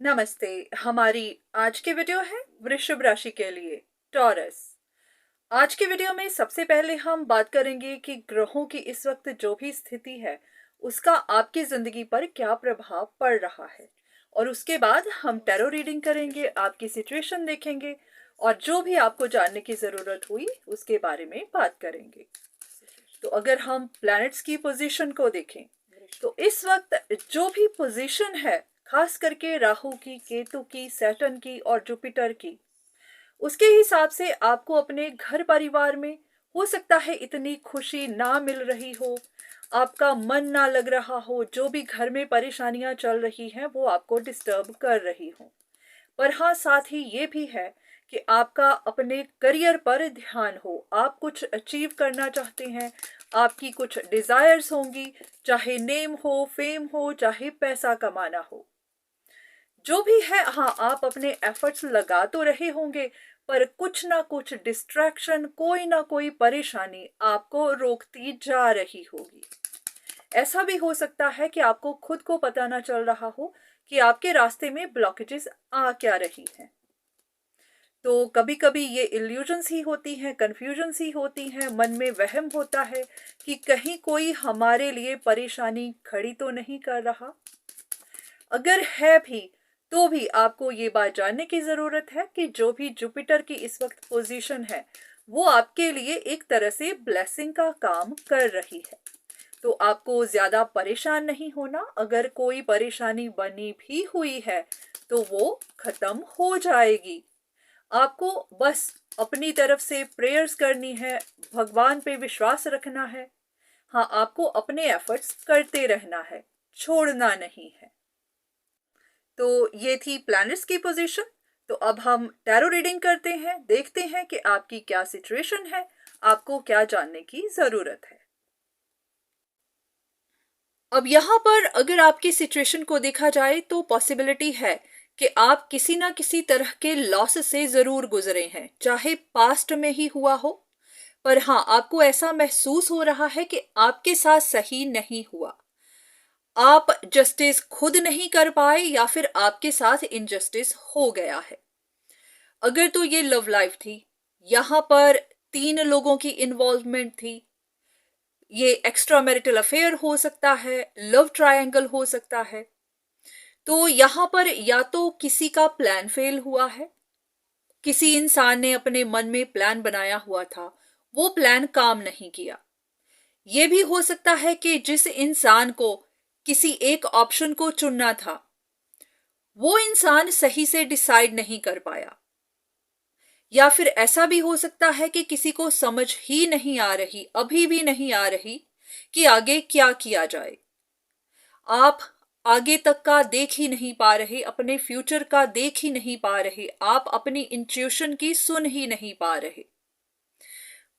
नमस्ते। हमारी आज की वीडियो है वृषभ राशि के लिए, टॉरस। आज की वीडियो में सबसे पहले हम बात करेंगे कि ग्रहों की इस वक्त जो भी स्थिति है उसका आपकी जिंदगी पर क्या प्रभाव पड़ रहा है, और उसके बाद हम टैरो रीडिंग करेंगे, आपकी सिचुएशन देखेंगे और जो भी आपको जानने की जरूरत हुई उसके बारे में बात करेंगे। तो अगर हम प्लैनेट्स की पोजीशन को देखें तो इस वक्त जो भी पोजीशन है, खास करके राहु की, केतु की, सैटर्न की और जुपिटर की, उसके हिसाब से आपको अपने घर परिवार में हो सकता है इतनी खुशी ना मिल रही हो, आपका मन ना लग रहा हो, जो भी घर में परेशानियां चल रही हैं वो आपको डिस्टर्ब कर रही हो। पर हाँ, साथ ही ये भी है कि आपका अपने करियर पर ध्यान हो, आप कुछ अचीव करना चाहते हैं, आपकी कुछ डिजायर्स होंगी, चाहे नेम हो, फेम हो, चाहे पैसा कमाना हो, जो भी है। हाँ, आप अपने एफर्ट्स लगा तो रहे होंगे, पर कुछ ना कुछ डिस्ट्रैक्शन, कोई ना कोई परेशानी आपको रोकती जा रही होगी। ऐसा भी हो सकता है कि आपको खुद को पता ना चल रहा हो कि आपके रास्ते में ब्लॉकेजेस आ क्या रही हैं। तो कभी कभी ये इल्यूजन्स ही होती हैं, कन्फ्यूजन्स ही होती हैं, मन में वहम होता है कि कहीं कोई हमारे लिए परेशानी खड़ी तो नहीं कर रहा। अगर है भी तो भी आपको ये बात जानने की ज़रूरत है कि जो भी जुपिटर की इस वक्त पोजीशन है वो आपके लिए एक तरह से ब्लेसिंग का काम कर रही है। तो आपको ज़्यादा परेशान नहीं होना, अगर कोई परेशानी बनी भी हुई है तो वो ख़त्म हो जाएगी। आपको बस अपनी तरफ से प्रेयर्स करनी है, भगवान पे विश्वास रखना है। हाँ, आपको अपने एफर्ट्स करते रहना है, छोड़ना नहीं है। तो ये थी प्लैनेट्स की पोजीशन। तो अब हम टैरो रीडिंग करते हैं, देखते हैं कि आपकी क्या सिचुएशन है, आपको क्या जानने की जरूरत है। अब यहाँ पर अगर आपकी सिचुएशन को देखा जाए तो पॉसिबिलिटी है कि आप किसी ना किसी तरह के लॉस से जरूर गुजरे हैं, चाहे पास्ट में ही हुआ हो। पर हाँ, आपको ऐसा महसूस हो रहा है कि आपके साथ सही नहीं हुआ, आप जस्टिस खुद नहीं कर पाए या फिर आपके साथ इनजस्टिस हो गया है। अगर तो ये लव लाइफ थी, यहां पर 3 लोगों की इन्वॉल्वमेंट थी, ये एक्स्ट्रा मैरिटल अफेयर हो सकता है, लव ट्रायंगल हो सकता है, तो यहां पर या तो किसी का प्लान फेल हुआ है, किसी इंसान ने अपने मन में प्लान बनाया हुआ था, वो प्लान काम नहीं किया। ये भी हो सकता है कि जिस इंसान को किसी एक ऑप्शन को चुनना था वो इंसान सही से डिसाइड नहीं कर पाया, या फिर ऐसा भी हो सकता है कि किसी को समझ ही नहीं आ रही, अभी भी नहीं आ रही कि आगे क्या किया जाए। आप आगे तक का देख ही नहीं पा रहे, अपने फ्यूचर का देख ही नहीं पा रहे, आप अपनी इंट्यूशन की सुन ही नहीं पा रहे।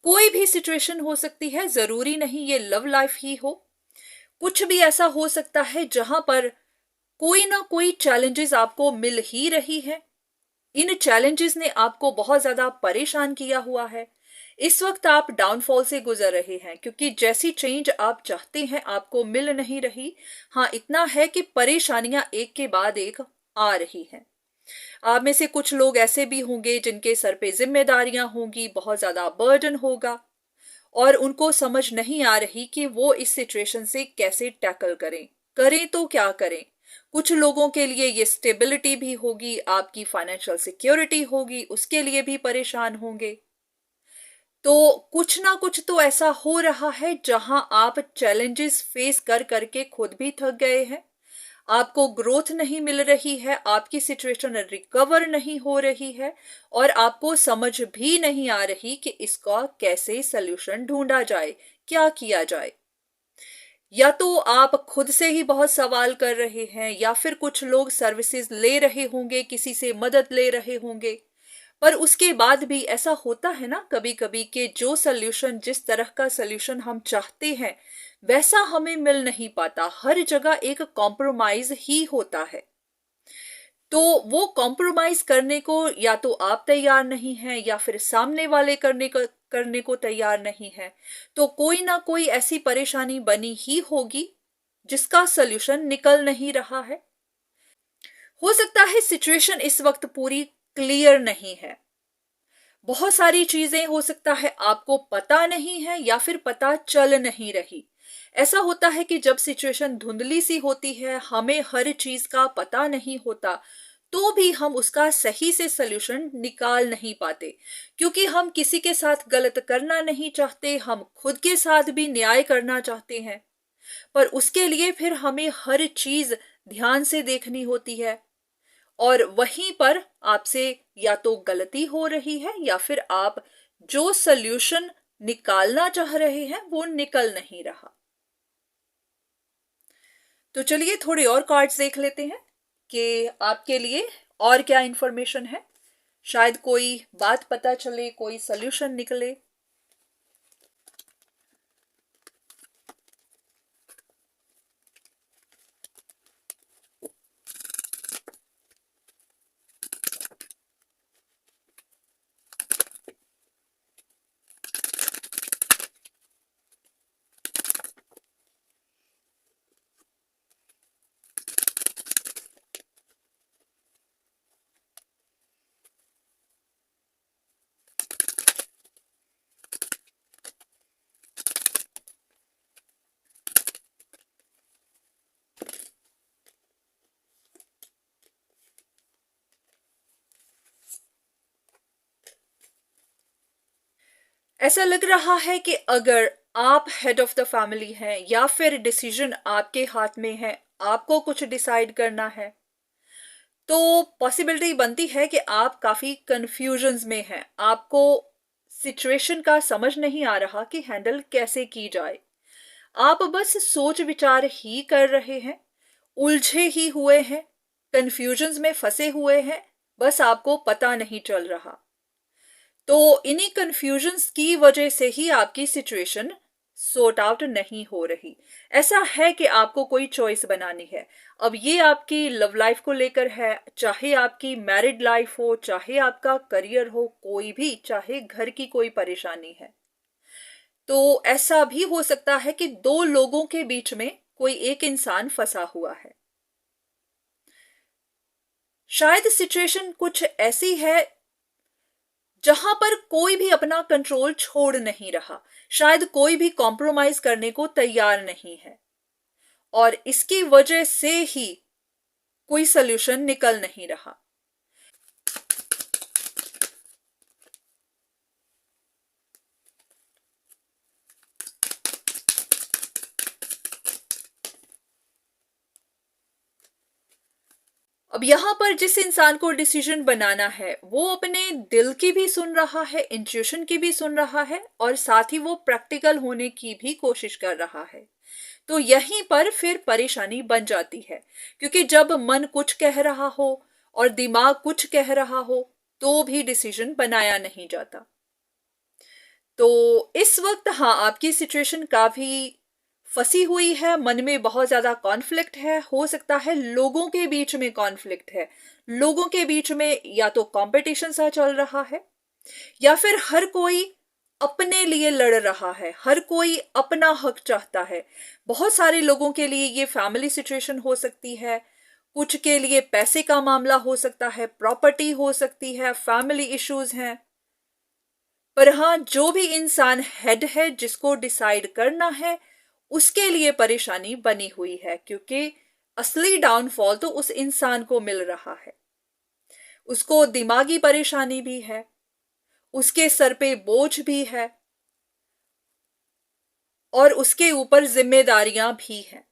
कोई भी सिचुएशन हो सकती है, जरूरी नहीं ये लव लाइफ ही हो। कुछ भी ऐसा हो सकता है जहां पर कोई ना कोई चैलेंजेस आपको मिल ही रही है। इन चैलेंजेस ने आपको बहुत ज्यादा परेशान किया हुआ है। इस वक्त आप डाउनफॉल से गुजर रहे हैं क्योंकि जैसी चेंज आप चाहते हैं आपको मिल नहीं रही। हाँ, इतना है कि परेशानियां एक के बाद एक आ रही हैं। आप में से कुछ लोग ऐसे भी होंगे जिनके सर पे जिम्मेदारियां होंगी, बहुत ज्यादा बर्डन होगा और उनको समझ नहीं आ रही कि वो इस सिचुएशन से कैसे टैकल करें, करें तो क्या करें। कुछ लोगों के लिए ये स्टेबिलिटी भी होगी, आपकी फाइनेंशियल सिक्योरिटी होगी, उसके लिए भी परेशान होंगे। तो कुछ ना कुछ तो ऐसा हो रहा है जहां आप चैलेंजेस फेस कर करके खुद भी थक गए हैं, आपको ग्रोथ नहीं मिल रही है, आपकी सिचुएशन रिकवर नहीं हो रही है और आपको समझ भी नहीं आ रही कि इसका कैसे सल्यूशन ढूंढा जाए, क्या किया जाए। या तो आप खुद से ही बहुत सवाल कर रहे हैं या फिर कुछ लोग सर्विसेज ले रहे होंगे, किसी से मदद ले रहे होंगे। पर उसके बाद भी ऐसा होता है ना कभी कभी कि जो सल्यूशन, जिस तरह का सल्यूशन हम चाहते हैं वैसा हमें मिल नहीं पाता, हर जगह एक कॉम्प्रोमाइज ही होता है। तो वो कॉम्प्रोमाइज करने को या तो आप तैयार नहीं हैं या फिर सामने वाले करने को तैयार नहीं है। तो कोई ना कोई ऐसी परेशानी बनी ही होगी जिसका सल्यूशन निकल नहीं रहा है। हो सकता है सिचुएशन इस वक्त पूरी क्लियर नहीं है, बहुत सारी चीजें हो सकता है आपको पता नहीं है या फिर पता चल नहीं रही। ऐसा होता है कि जब सिचुएशन धुंधली सी होती है, हमें हर चीज का पता नहीं होता, तो भी हम उसका सही से सल्यूशन निकाल नहीं पाते, क्योंकि हम किसी के साथ गलत करना नहीं चाहते, हम खुद के साथ भी न्याय करना चाहते हैं। पर उसके लिए फिर हमें हर चीज ध्यान से देखनी होती है, और वहीं पर आपसे या तो गलती हो रही है या फिर आप जो सल्यूशन निकालना चाह रहे हैं वो निकल नहीं रहा। तो चलिए थोड़े और कार्ड्स देख लेते हैं कि आपके लिए और क्या इंफॉर्मेशन है, शायद कोई बात पता चले, कोई सल्यूशन निकले। ऐसा लग रहा है कि अगर आप हेड ऑफ द फैमिली हैं या फिर डिसीजन आपके हाथ में है, आपको कुछ डिसाइड करना है, तो पॉसिबिलिटी बनती है कि आप काफी कंफ्यूजन्स में हैं, आपको सिचुएशन का समझ नहीं आ रहा कि हैंडल कैसे की जाए। आप बस सोच विचार ही कर रहे हैं, उलझे ही हुए हैं, कंफ्यूजन्स में फंसे हुए हैं, बस आपको पता नहीं चल रहा। तो इन्हीं कंफ्यूजन्स की वजह से ही आपकी सिचुएशन सॉर्ट आउट नहीं हो रही। ऐसा है कि आपको कोई चॉइस बनानी है। अब ये आपकी लव लाइफ को लेकर है, चाहे आपकी मैरिड लाइफ हो, चाहे आपका करियर हो, कोई भी, चाहे घर की कोई परेशानी है। तो ऐसा भी हो सकता है कि दो लोगों के बीच में कोई एक इंसान फंसा हुआ है। शायद सिचुएशन कुछ ऐसी है जहां पर कोई भी अपना कंट्रोल छोड़ नहीं रहा, शायद कोई भी कॉम्प्रोमाइज करने को तैयार नहीं है, और इसकी वजह से ही कोई सल्यूशन निकल नहीं रहा। अब यहां पर जिस इंसान को डिसीजन बनाना है, वो अपने दिल की भी सुन रहा है, इंट्यूशन की भी सुन रहा है, और साथ ही वो प्रैक्टिकल होने की भी कोशिश कर रहा है। तो यहीं पर फिर परेशानी बन जाती है, क्योंकि जब मन कुछ कह रहा हो और दिमाग कुछ कह रहा हो, तो भी डिसीजन बनाया नहीं जाता। तो इस वक्त हाँ, आपकी सिचुएशन काफी फंसी हुई है, मन में बहुत ज्यादा कॉन्फ्लिक्ट है, हो सकता है लोगों के बीच में कॉन्फ्लिक्ट है, लोगों के बीच में या तो कंपटीशन सा चल रहा है, या फिर हर कोई अपने लिए लड़ रहा है, हर कोई अपना हक चाहता है। बहुत सारे लोगों के लिए ये फैमिली सिचुएशन हो सकती है, कुछ के लिए पैसे का मामला हो सकता है, प्रॉपर्टी हो सकती है, फैमिली इश्यूज हैं। पर हाँ, जो भी इंसान हेड है, जिसको डिसाइड करना है, उसके लिए परेशानी बनी हुई है, क्योंकि असली डाउनफॉल तो उस इंसान को मिल रहा है। उसको दिमागी परेशानी भी है, उसके सर पे बोझ भी है, और उसके ऊपर जिम्मेदारियां भी हैं।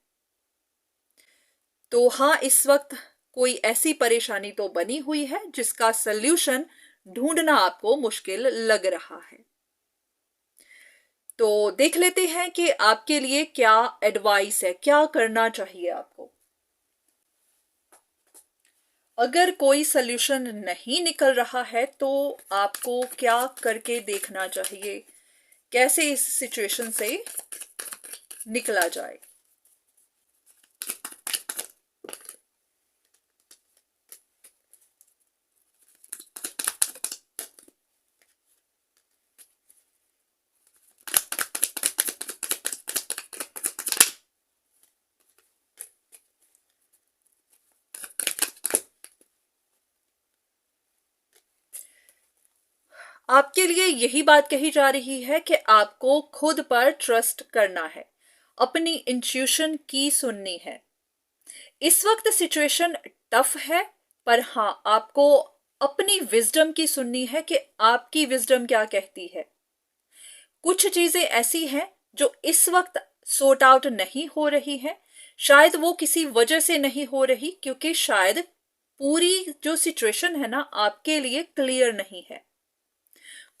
तो हाँ, इस वक्त कोई ऐसी परेशानी तो बनी हुई है जिसका सल्यूशन ढूंढना आपको मुश्किल लग रहा है। तो देख लेते हैं कि आपके लिए क्या एडवाइस है, क्या करना चाहिए आपको। अगर कोई सल्यूशन नहीं निकल रहा है तो आपको क्या करके देखना चाहिए, कैसे इस सिचुएशन से निकला जाए। आपके लिए यही बात कही जा रही है कि आपको खुद पर ट्रस्ट करना है, अपनी इंट्यूशन की सुननी है। इस वक्त सिचुएशन टफ है, पर हाँ, आपको अपनी विजडम की सुननी है कि आपकी विजडम क्या कहती है। कुछ चीजें ऐसी हैं जो इस वक्त सॉर्ट आउट नहीं हो रही हैं। शायद वो किसी वजह से नहीं हो रही, क्योंकि शायद पूरी जो सिचुएशन है ना, आपके लिए क्लियर नहीं है।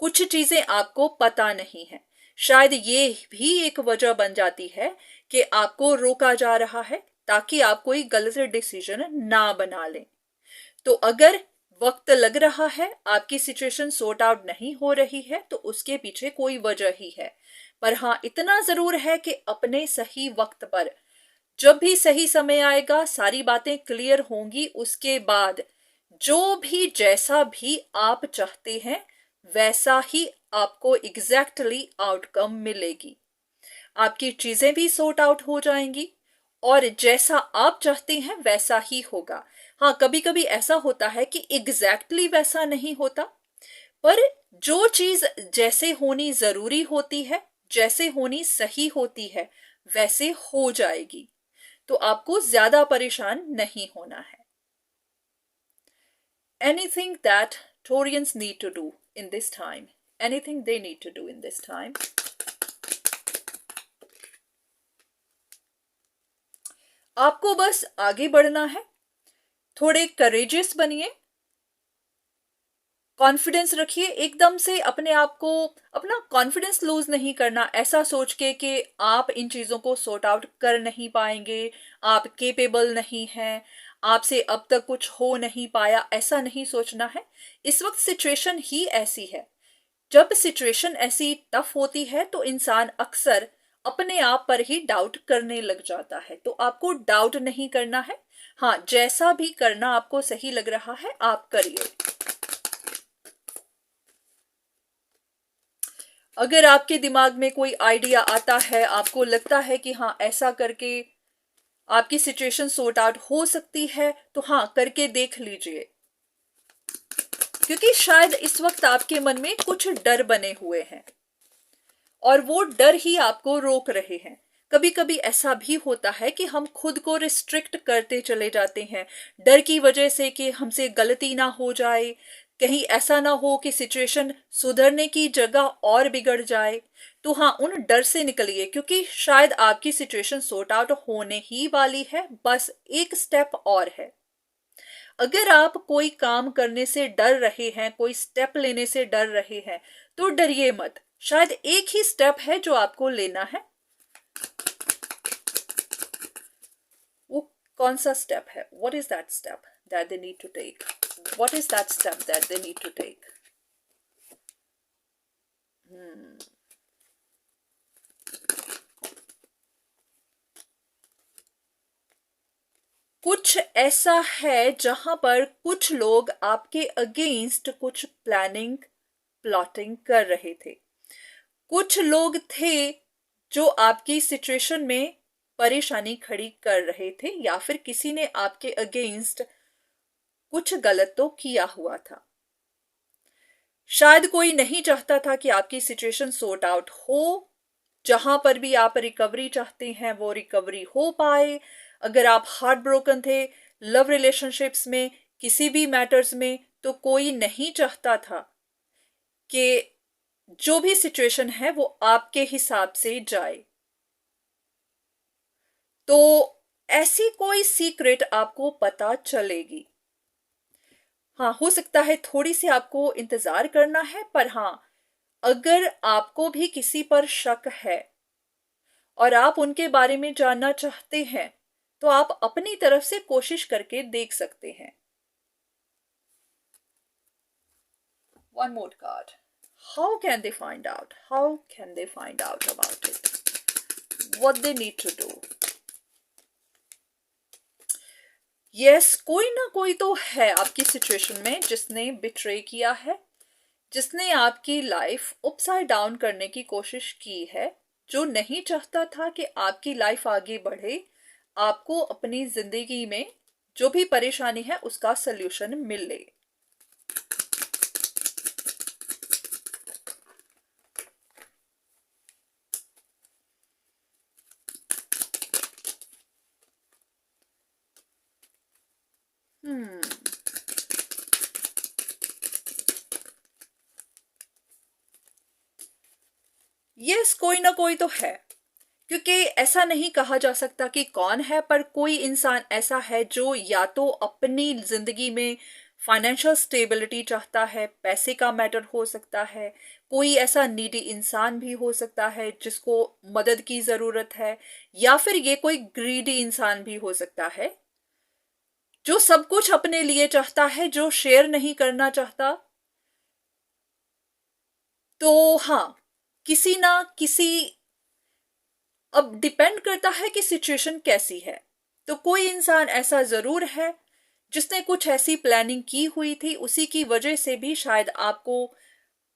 कुछ चीजें आपको पता नहीं है। शायद ये भी एक वजह बन जाती है कि आपको रोका जा रहा है, ताकि आप कोई गलत डिसीजन ना बना लें। तो अगर वक्त लग रहा है, आपकी सिचुएशन सॉर्ट आउट नहीं हो रही है, तो उसके पीछे कोई वजह ही है। पर हाँ, इतना जरूर है कि अपने सही वक्त पर, जब भी सही समय आएगा, सारी बातें क्लियर होंगी। उसके बाद जो भी जैसा भी आप चाहते हैं, वैसा ही आपको एग्जैक्टली आउटकम मिलेगी। आपकी चीजें भी सॉर्ट आउट हो जाएंगी और जैसा आप चाहते हैं वैसा ही होगा। हाँ, कभी कभी ऐसा होता है कि एग्जैक्टली वैसा नहीं होता, पर जो चीज जैसे होनी जरूरी होती है, जैसे होनी सही होती है, वैसे हो जाएगी। तो आपको ज्यादा परेशान नहीं होना है। Anything that Taurians need to do in this time, anything they need to do in this time. आपको बस आगे बढ़ना है, थोड़े करेजियस बनिए, कॉन्फिडेंस रखिए। एकदम से अपने आप को, अपना कॉन्फिडेंस लूज नहीं करना, ऐसा सोच के कि आप इन चीज़ों को सॉर्ट आउट कर नहीं पाएंगे, आप केपेबल नहीं हैं, आपसे अब तक कुछ हो नहीं पाया, ऐसा नहीं सोचना है। इस वक्त सिचुएशन ही ऐसी है। जब सिचुएशन ऐसी टफ होती है तो इंसान अक्सर अपने आप पर ही डाउट करने लग जाता है। तो आपको डाउट नहीं करना है। हाँ, जैसा भी करना आपको सही लग रहा है, आप करिए। अगर आपके दिमाग में कोई आइडिया आता है, आपको लगता है कि हाँ, ऐसा करके आपकी सिचुएशन सॉर्ट आउट हो सकती है, तो हाँ, करके देख लीजिए। क्योंकि शायद इस वक्त आपके मन में कुछ डर बने हुए हैं और वो डर ही आपको रोक रहे हैं। कभी कभी ऐसा भी होता है कि हम खुद को रिस्ट्रिक्ट करते चले जाते हैं, डर की वजह से कि हमसे गलती ना हो जाए, कहीं ऐसा ना हो कि सिचुएशन सुधरने की जगह और बिगड़ जाए। तो हाँ, उन डर से निकलिए, क्योंकि शायद आपकी सिचुएशन सॉर्ट आउट होने ही वाली है, बस एक स्टेप और है। अगर आप कोई काम करने से डर रहे हैं, कोई स्टेप लेने से डर रहे हैं, तो डरिए मत। शायद एक ही स्टेप है जो आपको लेना है। वो कौन सा स्टेप है? What is that step that they need to take? What is that step that they need to take? कुछ ऐसा है जहां पर कुछ लोग आपके अगेंस्ट कुछ प्लानिंग, प्लॉटिंग कर रहे थे। कुछ लोग थे जो आपकी सिचुएशन में परेशानी खड़ी कर रहे थे, या फिर किसी ने आपके अगेंस्ट कुछ गलत तो किया हुआ था। शायद कोई नहीं चाहता था कि आपकी सिचुएशन सॉर्ट आउट हो। जहां पर भी आप रिकवरी चाहते हैं, वो रिकवरी हो पाए। अगर आप हार्ट ब्रोकन थे लव रिलेशनशिप्स में, किसी भी मैटर्स में, तो कोई नहीं चाहता था कि जो भी सिचुएशन है वो आपके हिसाब से जाए। तो ऐसी कोई सीक्रेट आपको पता चलेगी। हाँ, हो सकता है थोड़ी सी आपको इंतजार करना है, पर हाँ, अगर आपको भी किसी पर शक है और आप उनके बारे में जानना चाहते हैं, तो आप अपनी तरफ से कोशिश करके देख सकते हैं। One more card. How can they find out? How can they find out about it? What they need to do? Yes, कोई ना कोई तो है आपकी सिचुएशन में जिसने बिट्रे किया है, जिसने आपकी लाइफ अपसाइड डाउन करने की कोशिश की है, जो नहीं चाहता था कि आपकी लाइफ आगे बढ़े, आपको अपनी जिंदगी में जो भी परेशानी है उसका सल्यूशन मिले। कोई ना कोई तो है, क्योंकि ऐसा नहीं कहा जा सकता कि कौन है, पर कोई इंसान ऐसा है जो या तो अपनी जिंदगी में फाइनेंशियल स्टेबिलिटी चाहता है, पैसे का मैटर हो सकता है, कोई ऐसा नीडी इंसान भी हो सकता है जिसको मदद की जरूरत है, या फिर ये कोई ग्रीडी इंसान भी हो सकता है जो सब कुछ अपने लिए चाहता है, जो शेयर नहीं करना चाहता। तो हाँ, किसी ना किसी, अब डिपेंड करता है कि सिचुएशन कैसी है। तो कोई इंसान ऐसा जरूर है जिसने कुछ ऐसी प्लानिंग की हुई थी, उसी की वजह से भी शायद आपको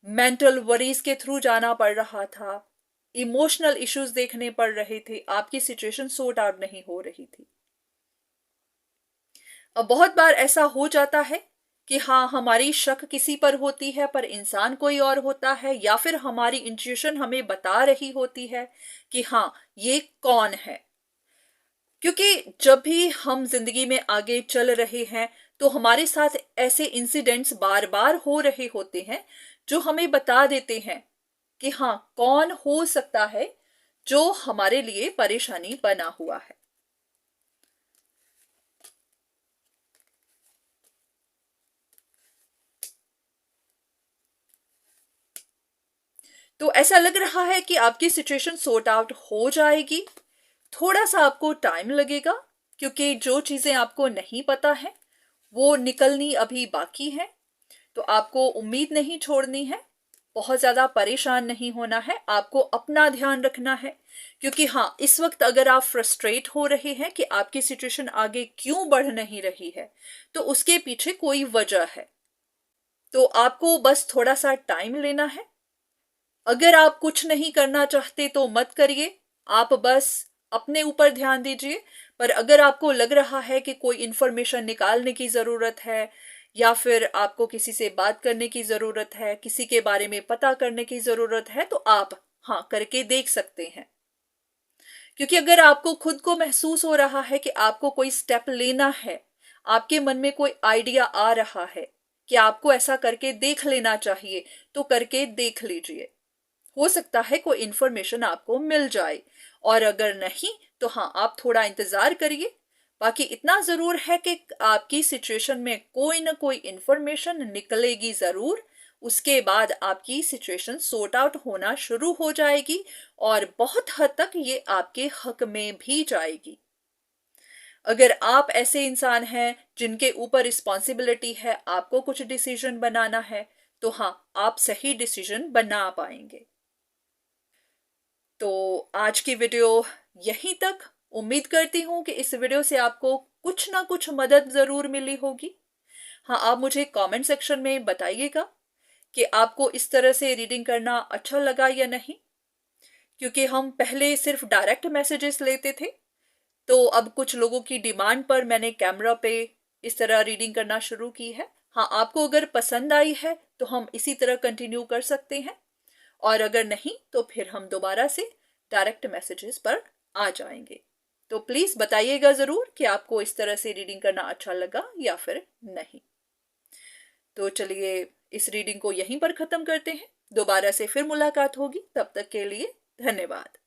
मेंटल वरीज के थ्रू जाना पड़ रहा था, इमोशनल इश्यूज देखने पड़ रहे थे, आपकी सिचुएशन सॉर्ट आउट नहीं हो रही थी। अब बहुत बार ऐसा हो जाता है कि हाँ, हमारी शक किसी पर होती है पर इंसान कोई और होता है, या फिर हमारी इंट्यूशन हमें बता रही होती है कि हाँ, ये कौन है। क्योंकि जब भी हम जिंदगी में आगे चल रहे हैं तो हमारे साथ ऐसे इंसिडेंट्स बार बार हो रहे होते हैं जो हमें बता देते हैं कि हाँ, कौन हो सकता है जो हमारे लिए परेशानी बना हुआ है। तो ऐसा लग रहा है कि आपकी सिचुएशन सॉर्ट आउट हो जाएगी। थोड़ा सा आपको टाइम लगेगा, क्योंकि जो चीजें आपको नहीं पता है वो निकलनी अभी बाकी है। तो आपको उम्मीद नहीं छोड़नी है, बहुत ज्यादा परेशान नहीं होना है, आपको अपना ध्यान रखना है। क्योंकि हाँ, इस वक्त अगर आप फ्रस्ट्रेट हो रहे हैं कि आपकी सिचुएशन आगे क्यों बढ़ नहीं रही है, तो उसके पीछे कोई वजह है। तो आपको बस थोड़ा सा टाइम लेना है। अगर आप कुछ नहीं करना चाहते तो मत करिए, आप बस अपने ऊपर ध्यान दीजिए। पर अगर आपको लग रहा है कि कोई इंफॉर्मेशन निकालने की जरूरत है, या फिर आपको किसी से बात करने की जरूरत है, किसी के बारे में पता करने की जरूरत है, तो आप हाँ करके देख सकते हैं। क्योंकि अगर आपको खुद को महसूस हो रहा है कि आपको कोई स्टेप लेना है, आपके मन में कोई आइडिया आ रहा है कि आपको ऐसा करके देख लेना चाहिए, तो करके देख लीजिए। हो सकता है कोई इंफॉर्मेशन आपको मिल जाए, और अगर नहीं तो हाँ, आप थोड़ा इंतजार करिए। बाकी इतना जरूर है कि आपकी सिचुएशन में कोई ना कोई इंफॉर्मेशन निकलेगी जरूर। उसके बाद आपकी सिचुएशन सॉर्ट आउट होना शुरू हो जाएगी, और बहुत हद तक ये आपके हक में भी जाएगी। अगर आप ऐसे इंसान हैं जिनके ऊपर रिस्पॉन्सिबिलिटी है, आपको कुछ डिसीजन बनाना है, तो हाँ, आप सही डिसीजन बना पाएंगे। तो आज की वीडियो यहीं तक। उम्मीद करती हूँ कि इस वीडियो से आपको कुछ ना कुछ मदद जरूर मिली होगी। हाँ, आप मुझे कमेंट सेक्शन में बताइएगा कि आपको इस तरह से रीडिंग करना अच्छा लगा या नहीं। क्योंकि हम पहले सिर्फ डायरेक्ट मैसेजेस लेते थे, तो अब कुछ लोगों की डिमांड पर मैंने कैमरा पे इस तरह रीडिंग करना शुरू की है। हाँ, आपको अगर पसंद आई है तो हम इसी तरह कंटिन्यू कर सकते हैं, और अगर नहीं तो फिर हम दोबारा से डायरेक्ट मैसेजेस पर आ जाएंगे। तो प्लीज बताइएगा जरूर कि आपको इस तरह से रीडिंग करना अच्छा लगा या फिर नहीं। तो चलिए, इस रीडिंग को यहीं पर खत्म करते हैं। दोबारा से फिर मुलाकात होगी, तब तक के लिए धन्यवाद।